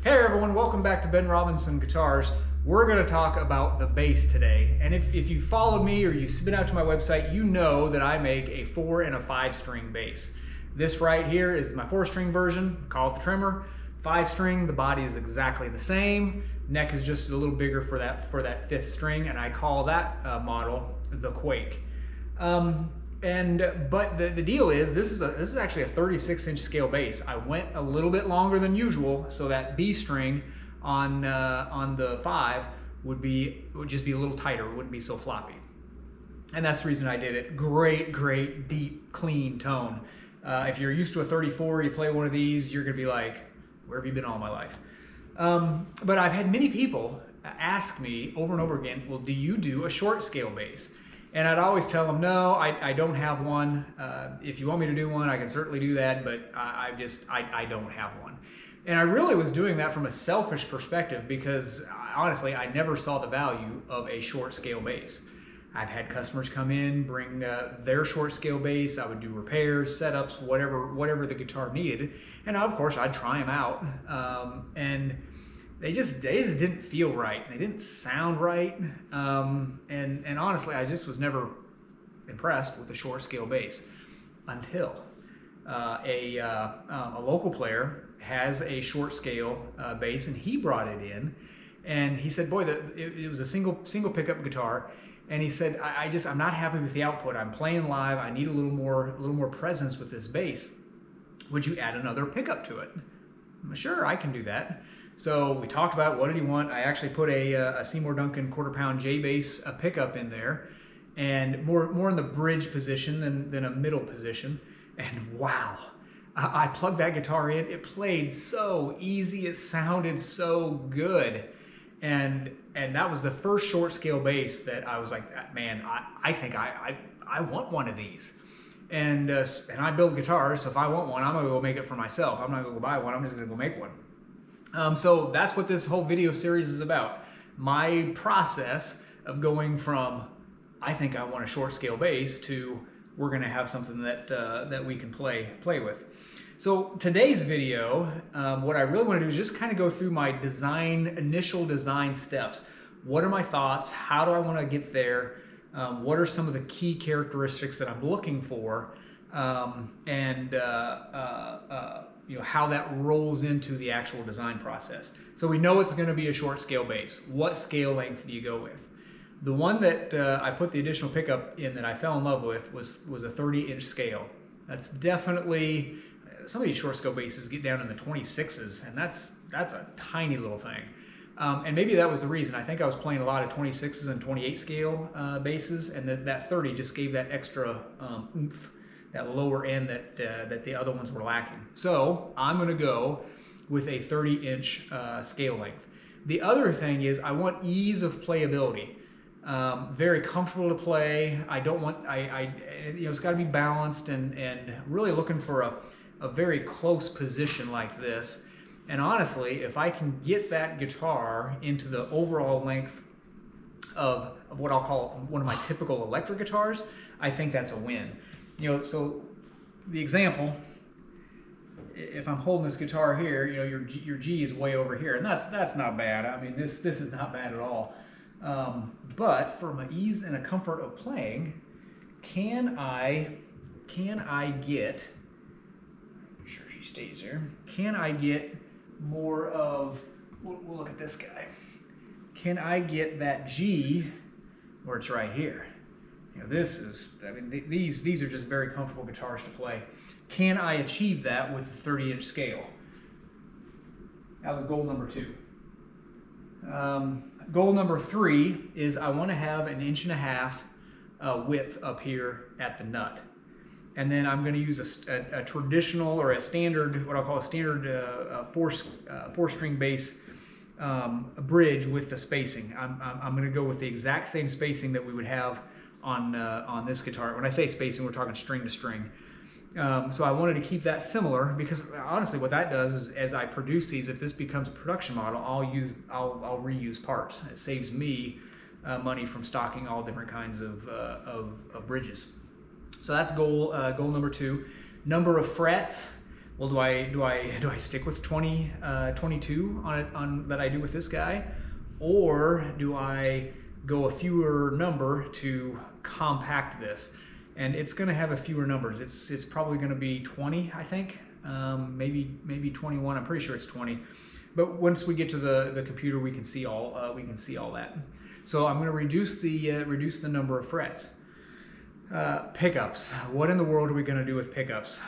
Hey everyone, welcome back to Ben Robinson Guitars. We're going to talk about the bass today. And if you followed me or you've been out to my website, you know that I make a 4 and a 5 string bass. This right here is my 4-string version, call it the Tremor. 5-string, the body is exactly the same. Neck is just a little bigger for that 5th string, and I call that model the Quake. But the deal is, this is actually a 36-inch scale bass. I went a little bit longer than usual, so that B string on the 5 would just be a little tighter. It wouldn't be so floppy, and that's the reason I did it. Great, deep, clean tone. If you're used to a 34, you play one of these, you're gonna be like, where have you been all my life? But I've had many people ask me over and over again, well, do you do a short scale bass? And I'd always tell them, no, I don't have one. If you want me to do one, I can certainly do that, but I don't have one. And I really was doing that from a selfish perspective because honestly, I never saw the value of a short scale bass. I've had customers come in, bring their short scale bass. I would do repairs, setups, whatever the guitar needed. And of course, I'd try them out. And they just didn't feel right. They didn't sound right. And honestly, I just was never impressed with a short scale bass until a local player has a short scale bass, and he brought it in, and he said, boy, it was a single pickup guitar, and he said, I'm not happy with the output. I'm playing live. I need a little more presence with this bass. Would you add another pickup to it? Sure, I can do that. So we talked about what did he want. I actually put a Seymour Duncan 1/4 pound J bass pickup in there, and more in the bridge position than a middle position. And wow, I plugged that guitar in. It played so easy. It sounded so good. And that was the first short scale bass that I was like, man, I think I want one of these. And I build guitars, so if I want one, I'm gonna go make it for myself. I'm not gonna go buy one. I'm just gonna go make one. So that's what this whole video series is about. My process of going from, I think I want a short scale bass, to we're gonna have something that we can play with. So today's video, what I really want to do is just kind of go through my initial design steps. What are my thoughts? How do I want to get there? What are some of the key characteristics that I'm looking for? How that rolls into the actual design process. So we know it's going to be a short scale bass. What scale length do you go with? The one that I put the additional pickup in that I fell in love with was a 30-inch scale. That's definitely, some of these short scale basses get down in the 26s, and that's a tiny little thing. And maybe that was the reason. I think I was playing a lot of 26s and 28 scale basses, and that 30 just gave that extra oomph, that lower end that the other ones were lacking. So I'm going to go with a 30-inch scale length. The other thing is I want ease of playability. Very comfortable to play. I don't want, it's got to be balanced, and really looking for a very close position like this. And honestly, if I can get that guitar into the overall length of what I'll call one of my typical electric guitars, I think that's a win. So the example, if I'm holding this guitar here, your G is way over here, and that's not bad. I mean, this is not bad at all. But for my ease and a comfort of playing, can I get, make sure she stays there, can I get more of, we'll look at this guy, can I get that G where it's right here? This is, these are just very comfortable guitars to play. Can I achieve that with a 30-inch scale? That was goal number 2. Goal number 3 is I want to have 1.5 inches width up here at the nut. And then I'm going to use a traditional or a standard, what I'll call a standard 4-string bass bridge with the spacing. I'm going to go with the exact same spacing that we would have on this guitar. When I say spacing, we're talking string to string. So I wanted to keep that similar because honestly what that does is as I produce these, if this becomes a production model, I'll reuse parts. It saves me money from stocking all different kinds of bridges. So that's goal number 2. Number of frets, Well, do I stick with 22 on it that I do with this guy, or do I go a fewer number to compact this? And it's going to have a fewer numbers. It's probably going to be 20, I think, maybe 21. I'm pretty sure it's 20. But once we get to the computer, we can see all that. So I'm going to reduce the number of frets. Pickups. What in the world are we going to do with pickups?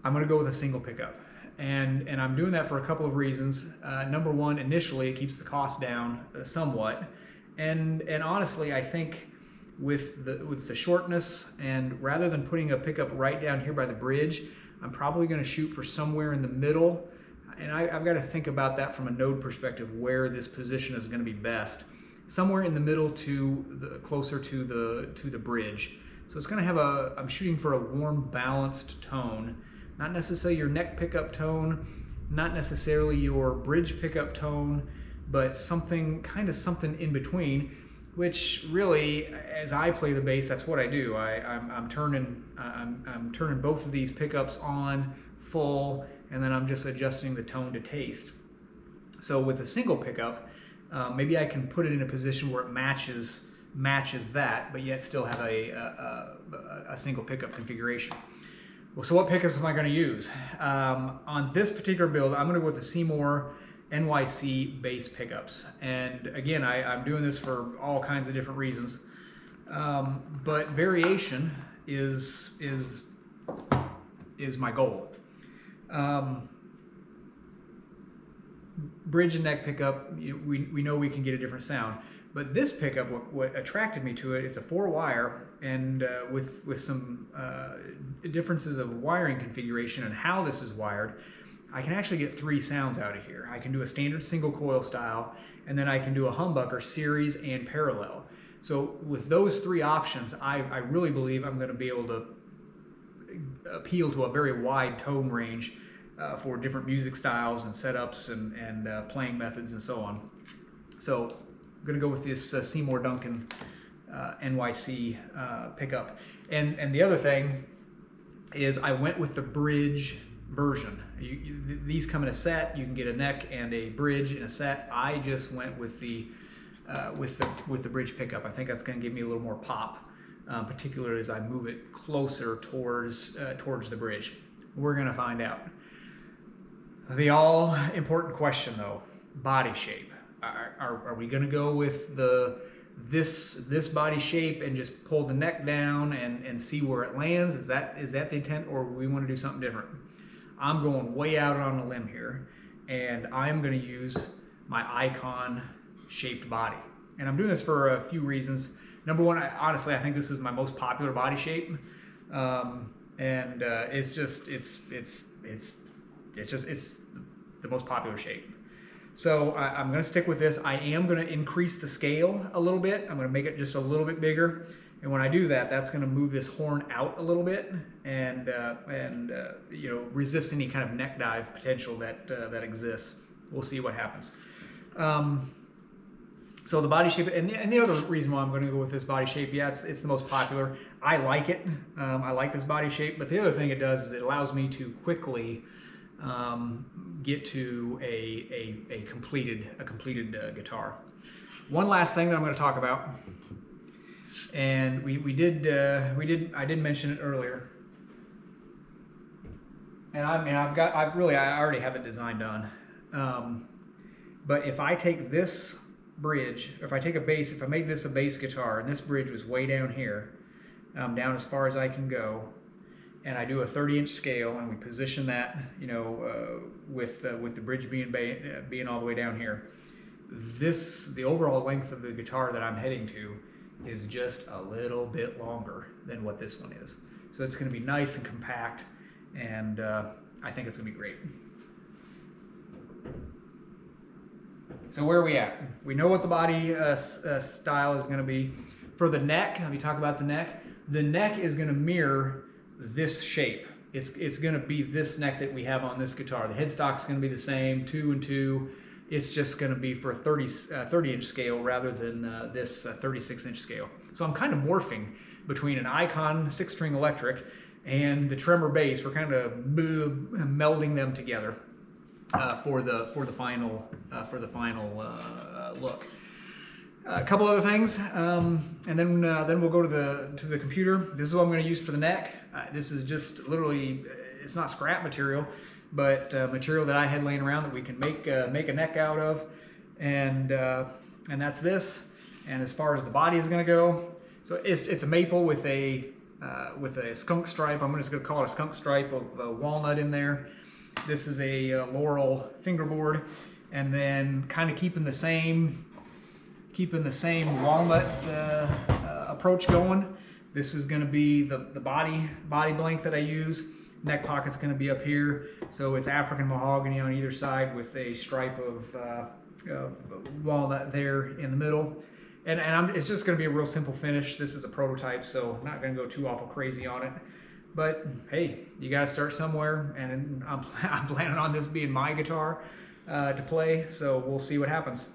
I'm going to go with a single pickup, and I'm doing that for a couple of reasons. Number one, initially it keeps the cost down somewhat, and honestly, I think with the shortness, and rather than putting a pickup right down here by the bridge, I'm probably going to shoot for somewhere in the middle. And I've got to think about that from a node perspective, where this position is going to be best. Somewhere in the middle closer to the bridge. So it's going to have I'm shooting for a warm, balanced tone. Not necessarily your neck pickup tone, not necessarily your bridge pickup tone, but something in between, which really, as I play the bass, that's what I do. I'm turning both of these pickups on full, and then I'm just adjusting the tone to taste. So with a single pickup, maybe I can put it in a position where it matches that, but yet still have a single pickup configuration. Well, so what pickups am I going to use? On this particular build, I'm going to go with the Seymour NYC bass pickups. And again, I'm doing this for all kinds of different reasons. But variation is my goal. Bridge and neck pickup, we know we can get a different sound. But this pickup, what attracted me to it, it's a 4-wire, and with some differences of wiring configuration and how this is wired, I can actually get 3 sounds out of here. I can do a standard single coil style, and then I can do a humbucker series and parallel. So with those 3 options, I really believe I'm going to be able to appeal to a very wide tone range for different music styles and setups and playing methods and so on. So I'm going to go with this Seymour Duncan NYC pickup. And the other thing is I went with the bridge version. These come in a set. You can get a neck and a bridge in a set. I just went with the bridge pickup. I think that's going to give me a little more pop, particularly as I move it closer towards the bridge. We're going to find out. The all important question, though, body shape. Are we going to go with this body shape and just pull the neck down and see where it lands? Is that the intent, or we want to do something different? I'm going way out on a limb here, and I'm going to use my Icon shaped body. And I'm doing this for a few reasons. Number one, honestly, I think this is my most popular body shape, and it's the most popular shape. So I'm going to stick with this. I am going to increase the scale a little bit. I'm going to make it just a little bit bigger. And when I do that, that's going to move this horn out a little bit and resist any kind of neck dive potential that exists. We'll see what happens. So the body shape, and the other reason why I'm going to go with this body shape, yeah, it's the most popular. I like it. I like this body shape. But the other thing it does is it allows me to quickly get to a completed guitar. One last thing that I'm going to talk about, and I did mention it earlier, and I already have it designed done. But if I take this bridge, if I take if I make this a bass guitar, and this bridge was way down here, down as far as I can go, and I do a 30-inch scale, and we position that, with the bridge being all the way down here. The overall length of the guitar that I'm heading to is just a little bit longer than what this one is. So it's going to be nice and compact, and I think it's going to be great. So where are we at? We know what the body style is going to be. For the neck, let me talk about the neck. The neck is going to mirror this shape. It's going to be this neck that we have on this guitar. The headstock's going to be the same, 2 and 2. It's just going to be for a 30-inch scale rather than this 36-inch scale. So I'm kind of morphing between an Icon 6-string electric and the tremor bass. We're kind of melding them together for the final look. A couple other things, and then we'll go to the computer. This is what I'm going to use for the neck. This is just literally, it's not scrap material, but material that I had laying around that we can make a neck out of, and that's this. And as far as the body is going to go, so it's a maple with a skunk stripe. I'm just going to call it a skunk stripe of walnut in there. This is a laurel fingerboard, and then kind of keeping the same walnut approach going. This is going to be the body blank that I use. Neck pocket's going to be up here, so it's African mahogany on either side with a stripe of walnut there in the middle. And it's just going to be a real simple finish. This is a prototype, so I'm not going to go too awful crazy on it. But hey, you got to start somewhere, and I'm planning on this being my guitar to play, so we'll see what happens.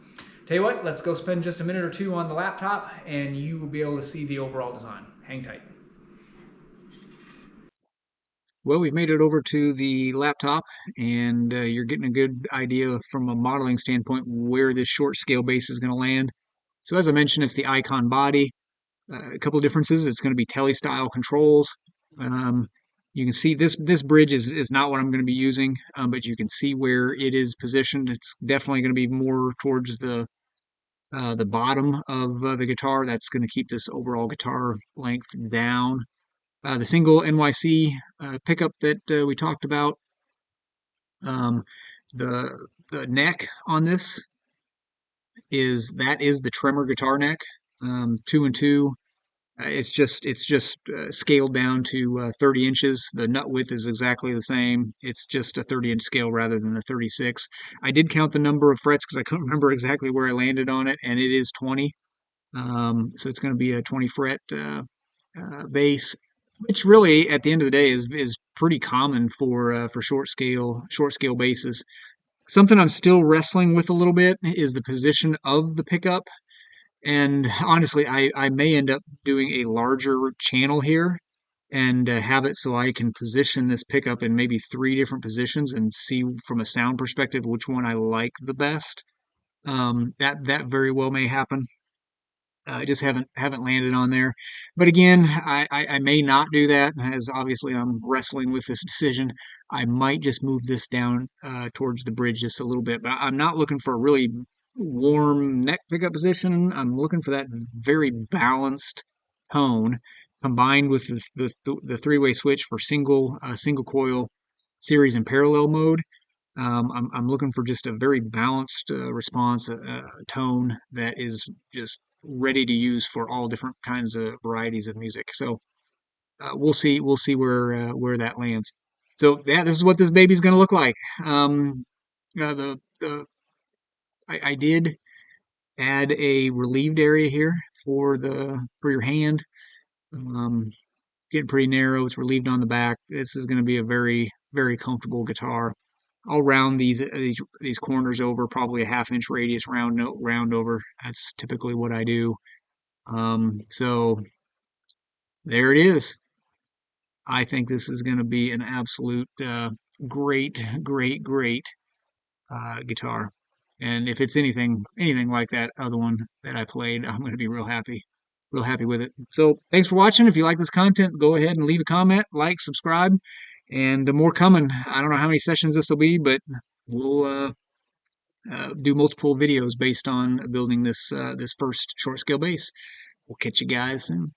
Tell you what, let's go spend just a minute or two on the laptop, and you will be able to see the overall design. Hang tight. Well, we've made it over to the laptop, and you're getting a good idea from a modeling standpoint where this short scale bass is going to land. So as I mentioned, it's the Icon body. A couple of differences. It's going to be tele-style controls. You can see this bridge is not what I'm going to be using, but you can see where it is positioned. It's definitely going to be more towards the bottom of the guitar. That's going to keep this overall guitar length down. The single NYC pickup that we talked about. Um, the neck on this is the tremor guitar neck, 2 and 2. It's just scaled down to 30 inches. The nut width is exactly the same. It's just a 30-inch scale rather than the 36. I did count the number of frets because I couldn't remember exactly where I landed on it, and it is 20. So it's going to be a 20 fret bass, which really, at the end of the day, is pretty common for short scale basses. Something I'm still wrestling with a little bit is the position of the pickup. And honestly, I may end up doing a larger channel here and have it so I can position this pickup in maybe 3 different positions and see from a sound perspective which one I like the best. That very well may happen. I just haven't landed on there. But again, I may not do that, as obviously I'm wrestling with this decision. I might just move this down towards the bridge just a little bit. But I'm not looking for a really warm neck pickup position. I'm looking for that very balanced tone combined with the three-way switch for single coil series and parallel mode. I'm looking for just a very balanced response, tone that is just ready to use for all different kinds of varieties of music. So we'll see where that lands. So yeah, this is what this baby's going to look like. I did add a relieved area here for your hand. Getting pretty narrow. It's relieved on the back. This is going to be a very, very comfortable guitar. I'll round these corners over, probably a 1/2 inch radius round over. That's typically what I do. So there it is. I think this is going to be an absolute great guitar. And if it's anything like that other one that I played, I'm going to be real happy with it. So thanks for watching. If you like this content, go ahead and leave a comment, like, subscribe, and more coming. I don't know how many sessions this will be, but we'll do multiple videos based on building this first short scale bass. We'll catch you guys soon.